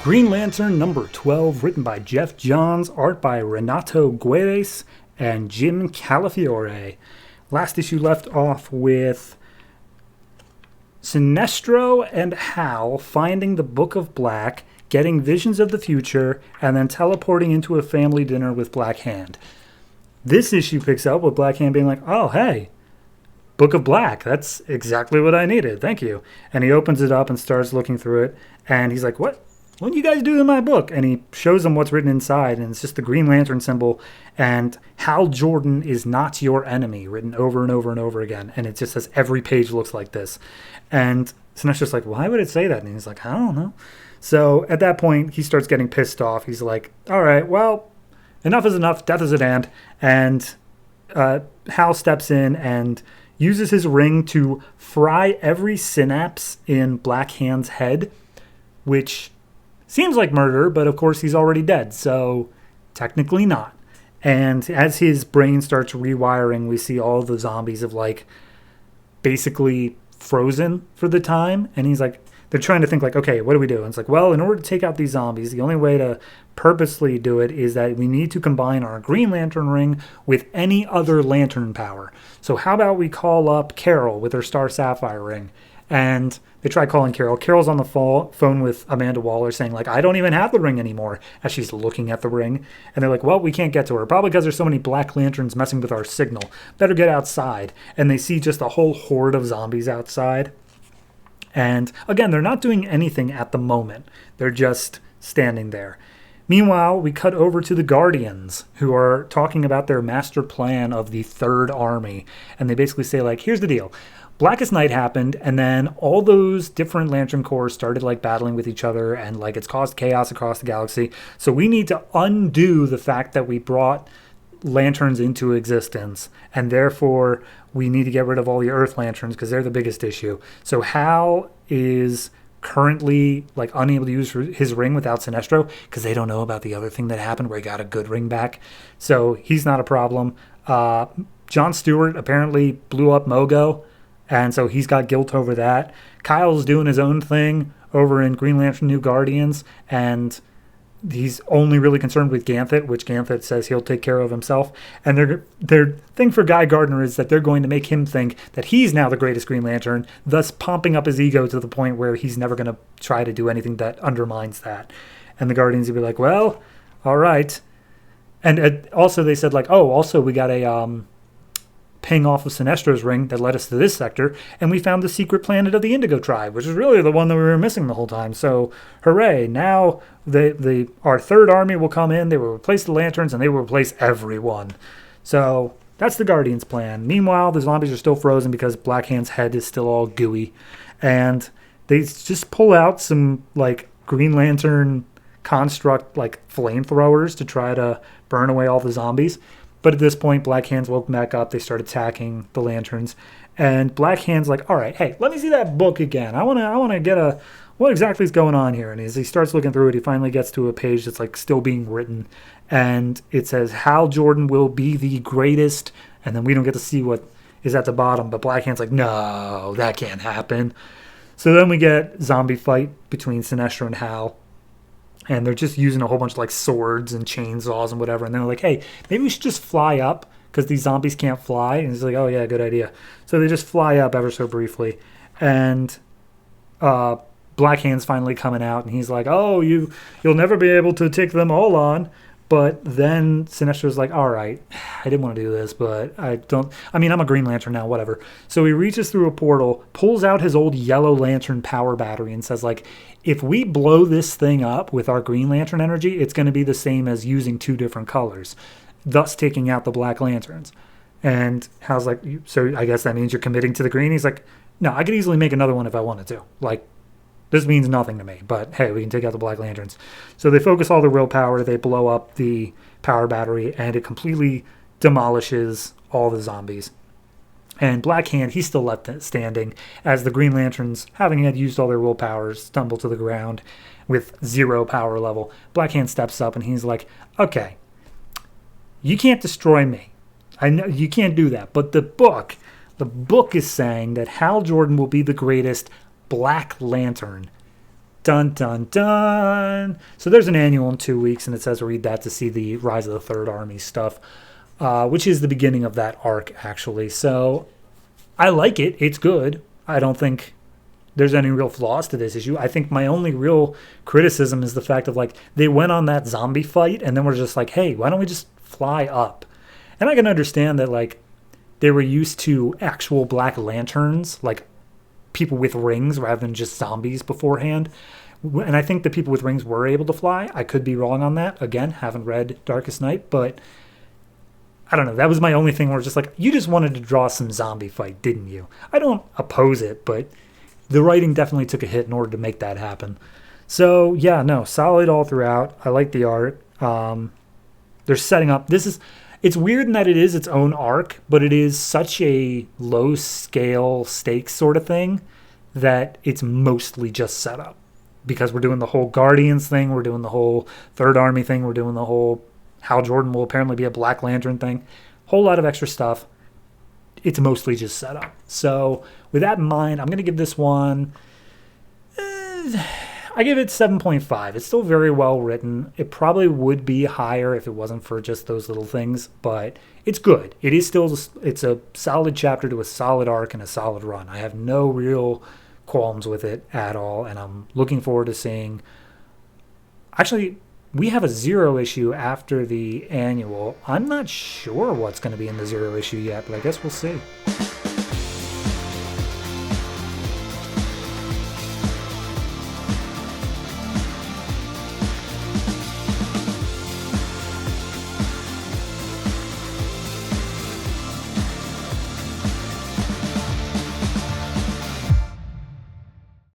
Green Lantern number 12, written by Jeff Johns, art by Renato Guedes and Jim Calafiore. Last issue left off with Sinestro and Hal finding the Book of Black, getting visions of the future, and then teleporting into a family dinner with Black Hand. This issue picks up with Black Hand being like, oh, hey, Book of Black, that's exactly what I needed, thank you. And he opens it up and starts looking through it, and he's like, what do you guys do in my book? And he shows them what's written inside, and it's just the Green Lantern symbol, and Hal Jordan is not your enemy, written over and over and over again. And it just says every page looks like this. And Sinestro's like, why would it say that? And he's like, I don't know. So at that point, he starts getting pissed off. He's like, all right, well, enough is enough. Death is at hand. And Hal steps in and uses his ring to fry every synapse in Black Hand's head, which seems like murder, but of course he's already dead, so technically not. And as his brain starts rewiring, we see all the zombies have basically frozen for the time. And he's like, they're trying to think okay, what do we do? And it's like, well, in order to take out these zombies, the only way to purposely do it is that we need to combine our Green Lantern ring with any other lantern power. So how about we call up Carol with her Star Sapphire ring? And they try calling Carol. Carol's on the phone with Amanda Waller saying, I don't even have the ring anymore, as she's looking at the ring. And they're like, well, we can't get to her. Probably because there's so many Black Lanterns messing with our signal. Better get outside. And they see just a whole horde of zombies outside. And again, they're not doing anything at the moment. They're just standing there. Meanwhile, we cut over to the Guardians, who are talking about their master plan of the Third Army. And they basically say, here's the deal. Blackest Night happened, and then all those different Lantern Corps started battling with each other, and it's caused chaos across the galaxy. So we need to undo the fact that we brought lanterns into existence, and therefore we need to get rid of all the Earth Lanterns because they're the biggest issue. So Hal is currently unable to use his ring without Sinestro because they don't know about the other thing that happened where he got a good ring back. So he's not a problem. John Stewart apparently blew up Mogo, and so he's got guilt over that. Kyle's doing his own thing over in Green Lantern New Guardians, and he's only really concerned with Ganthet, which Ganthet says he'll take care of himself. And their thing for Guy Gardner is that they're going to make him think that he's now the greatest Green Lantern, thus pumping up his ego to the point where he's never going to try to do anything that undermines that. And the Guardians will be like, well, all right. And also they said, also we got a ping off of Sinestro's ring that led us to this sector, and we found the secret planet of the Indigo Tribe, which is really the one that we were missing the whole time. So, hooray! Now our Third Army will come in, they will replace the Lanterns, and they will replace everyone. So, that's the Guardians' plan. Meanwhile, the zombies are still frozen because Black Hand's head is still all gooey, and they just pull out some, Green Lantern construct, flamethrowers to try to burn away all the zombies. But at this point, Black Hand's woke back up. They start attacking the Lanterns. And Black Hand's like, all right, hey, let me see that book again. I want to get what exactly is going on here? And as he starts looking through it, he finally gets to a page that's still being written. And it says, Hal Jordan will be the greatest. And then we don't get to see what is at the bottom. But Black Hand's like, no, that can't happen. So then we get zombie fight between Sinestro and Hal. And they're just using a whole bunch of swords and chainsaws and whatever. And they're like, hey, maybe we should just fly up because these zombies can't fly. And he's like, oh, yeah, good idea. So they just fly up ever so briefly. And Black Hand's finally coming out. And he's like, oh, you'll never be able to take them all on. But then Sinestro's like, all right, I didn't want to do this, but I'm a Green Lantern now, whatever. So he reaches through a portal, pulls out his old yellow lantern power battery and says, if we blow this thing up with our Green Lantern energy, it's going to be the same as using two different colors, thus taking out the Black Lanterns. And Hal's like, so I guess that means you're committing to the green? He's like, no, I could easily make another one if I wanted to. This means nothing to me, but hey, we can take out the Black Lanterns. So they focus all their willpower, they blow up the power battery, and it completely demolishes all the zombies. And Black Hand, he's still left standing as the Green Lanterns, having had used all their willpower, stumble to the ground with 0 power level. Black Hand steps up and he's like, okay, you can't destroy me. I know you can't do that, but the book is saying that Hal Jordan will be the greatest Black Lantern. Dun dun dun. So there's an annual in 2 weeks, and it says read that to see the Rise of the Third Army stuff, which is the beginning of that arc, actually. So I like it. It's good. I don't think there's any real flaws to this issue. I think my only real criticism is the fact of like they went on that zombie fight and then we're just like, hey, why don't we just fly up? And I can understand that like they were used to actual Black Lanterns, like people with rings rather than just zombies beforehand. And I think the people with rings were able to fly. I could be wrong on that. Again, haven't read Darkest Night, but I don't know. That was my only thing where it's just like, you just wanted to draw some zombie fight, didn't you? I don't oppose it, but the writing definitely took a hit in order to make that happen. So yeah, no, solid all throughout. I like the art. They're setting up. It's weird in that it is its own arc, but it is such a low scale stakes sort of thing that it's mostly just set up. Because we're doing the whole Guardians thing, we're doing the whole Third Army thing, we're doing the whole Hal Jordan will apparently be a Black Lantern thing. Whole lot of extra stuff. It's mostly just set up. So with that in mind, I'm going to give this one, I give it 7.5. It's still very well written. It probably would be higher if it wasn't for just those little things, but it's good. It is still, it's a solid chapter to a solid arc and a solid run. I have no real qualms with it at all, and I'm looking forward to seeing, actually, we have a 0 issue after the annual. I'm not sure what's going to be in the 0 issue yet, but I guess we'll see.